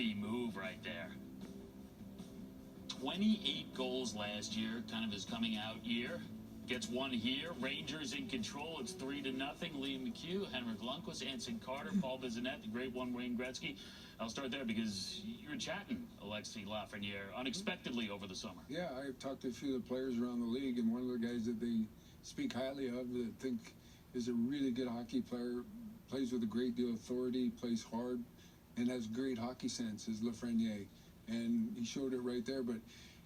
nifty move right there. 28 goals last year, kind of his coming out year. Gets one here. Rangers in control. It's 3-0. Liam McHugh, Henrik Lundqvist, Anson Carter, Paul Bissonnette, the great one, Wayne Gretzky. I'll start there because you were chatting Alexis Lafreniere unexpectedly over the summer. Yeah, I've talked to a few of the players around the league, and one of the guys that they speak highly of that think is a really good hockey player, plays with a great deal of authority, plays hard, and has great hockey sense is Lafreniere. And he showed it right there. But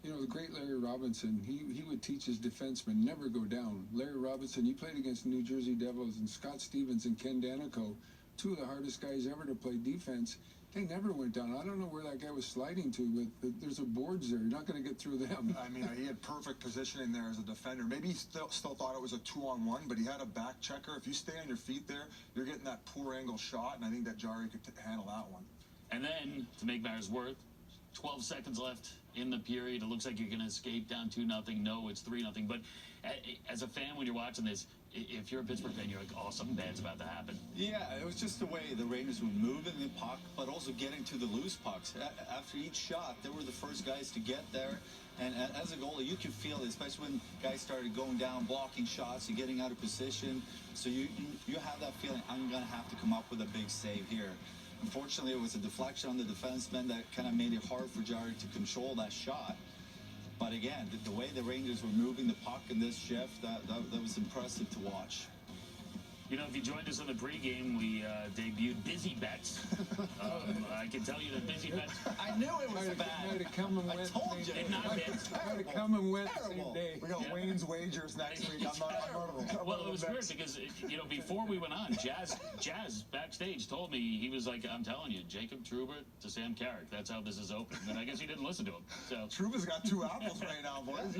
you know, the great Larry Robinson, he would teach his defensemen never go down. Larry Robinson, he played against the New Jersey Devils, and Scott Stevens and Ken Danico, two of the hardest guys ever to play defense. They never went down. I don't know where that guy was sliding to, but there's a boards there. You're not going to get through them. I mean, he had perfect positioning there as a defender. Maybe he still thought it was a 2-on-1, but he had a back checker. If you stay on your feet there, you're getting that poor angle shot, and I think that Jari could handle that one. And then, to make matters worse, 12 seconds left in the period. It looks like you're going to escape down 2-0. No, it's 3-0. But as a fan, when you're watching this, if you're a Pittsburgh fan, you're like, oh, something bad's about to happen. Yeah, it was just the way the Rangers were moving the puck, but also getting to the loose pucks. After each shot, they were the first guys to get there. And as a goalie, you can feel it, especially when guys started going down, blocking shots, and getting out of position. So you have that feeling, I'm going to have to come up with a big save here. Unfortunately, it was a deflection on the defenseman that kind of made it hard for Jari to control that shot. But again, the way the Rangers were moving the puck in this shift, that was impressive to watch. You know, if you joined us in the pregame, we debuted Busy Bets. I can tell you that Busy Bets... I knew it was bad. Might have come and went. I told you. Did not hit. Might have come and went the same day. We got Wayne's Wagers next week. I'm not Well, it was weird because, you know, before we went on, Jazz backstage told me, he was like, I'm telling you, Jacob Trouba to Sam Carrick. That's how this is open. And I guess he didn't listen to him. So Trouba's got 2 apples right now, boys.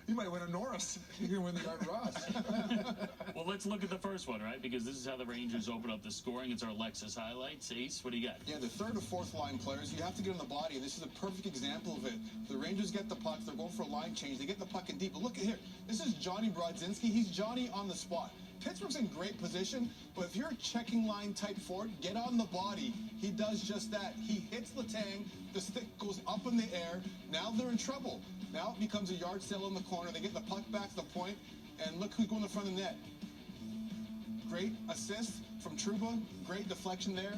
He might win a Norris. You're going to win the Art Ross. Well, let's look at the first one, right? Because this is how the Rangers open up the scoring. It's our Lexus highlights. Ace, what do you got? Yeah, the third or fourth line players, you have to get on the body, and this is a perfect example of it. The Rangers get the puck, they're going for a line change, they get the puck in deep. But look at here, this is Johnny Brodzinski. He's Johnny on the spot. Pittsburgh's in great position, but if you're a checking line type forward, get on the body. He does just that. He hits Letang, the stick goes up in the air. Now they're in trouble. Now it becomes a yard sale in the corner. They get the puck back to the point, and look who's going in front of the net. Great assist from Trouba, great deflection there,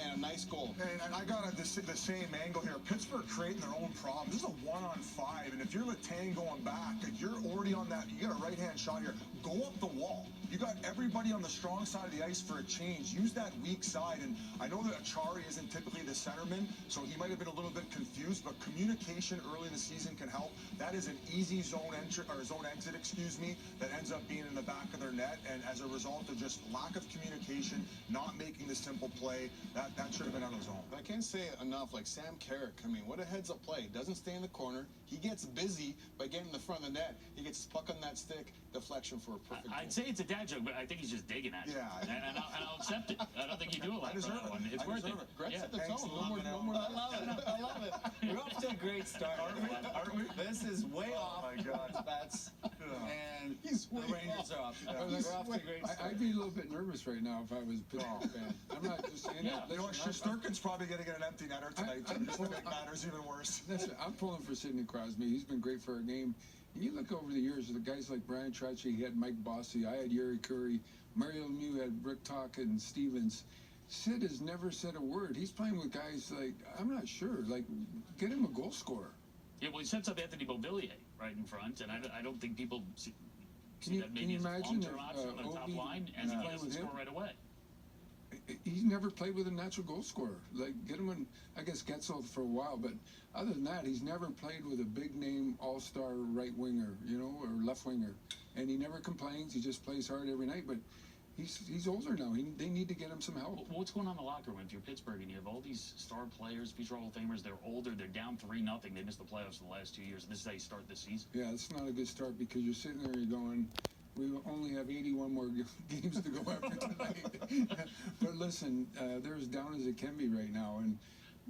and a nice goal. And I got the same angle here. Pittsburgh creating their own problem. This is a 1-on-5, and if you're Letang going back, you're already on that. You got a right-hand shot here. Go up the wall. You got everybody on the strong side of the ice for a change. Use that weak side. And I know that Achari isn't typically the centerman, so he might have been a little bit confused, but communication early in the season can help. That is an easy zone entry or zone exit, that ends up being in the back of their net. And as a result of just lack of communication, not making the simple play, that should have been out of zone. I can't say it enough, like Sam Carrick, I mean, what a heads-up play. Doesn't stay in the corner. He gets busy by getting in the front of the net. He gets his puck on that stick, deflection for a perfect goal. I'd say it's a dad joke, but I think he's just digging at it. Yeah. And I'll accept it. I don't think you do a lot for that one. It's worth it. Greg's at the Thanks zone. a lot, No more. I love it. We're off to a great start. Aren't we? This is way off. Oh, my God. That's and He's the way Rangers off. are off. I We're off to a great start. I'd be a little bit nervous right now if I was a Pittsburgh fan. I'm not just saying that. You know what? Listen, Shesterkin's probably going to get an empty netter tonight, too, just to make matters even worse. Listen, I'm pulling for Sidney Crosby. He's been great for our game. And you look over the years, the guys like Brian Trottier, he had Mike Bossy, I had Yuri Curry, Mario Lemieux had Rick Talk and Stevens. Sid has never said a word. He's playing with guys like, I'm not sure, like, get him a goal scorer. Yeah, well, he sets up Anthony Beauvillier right in front, and I don't think people see that Can maybe you it's a imagine long-term option on the top line, and he doesn't score right away. He's never played with a natural goal scorer. Like, get him in, I guess, Getzel for a while, but other than that, he's never played with a big-name all-star right winger, you know, or left winger. And he never complains. He just plays hard every night, but he's older now. They need to get him some help. What's going on in the locker room? If you're Pittsburgh and you have all these star players, future Hall of Famers, they're older, they're down 3-0. They missed the playoffs the last 2 years, and this is how you start this season. Yeah, it's not a good start because you're sitting there and you're going, we only have 81 more games to go after tonight. But listen, they're as down as it can be right now. And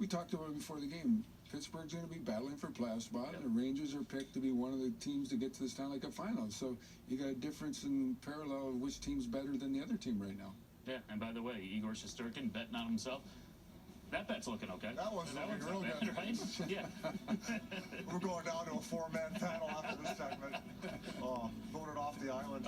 we talked about it before the game. Pittsburgh's going to be battling for playoff spot. Yep. The Rangers are picked to be one of the teams to get to the Stanley Cup Finals. So you got a difference in parallel of which team's better than the other team right now. Yeah, and by the way, Igor Shesterkin betting on himself. That bet's looking okay. That one's looking real not good. bad, right? Yeah. We're going down to a 4-man panel after this segment. Oh, voted off the island.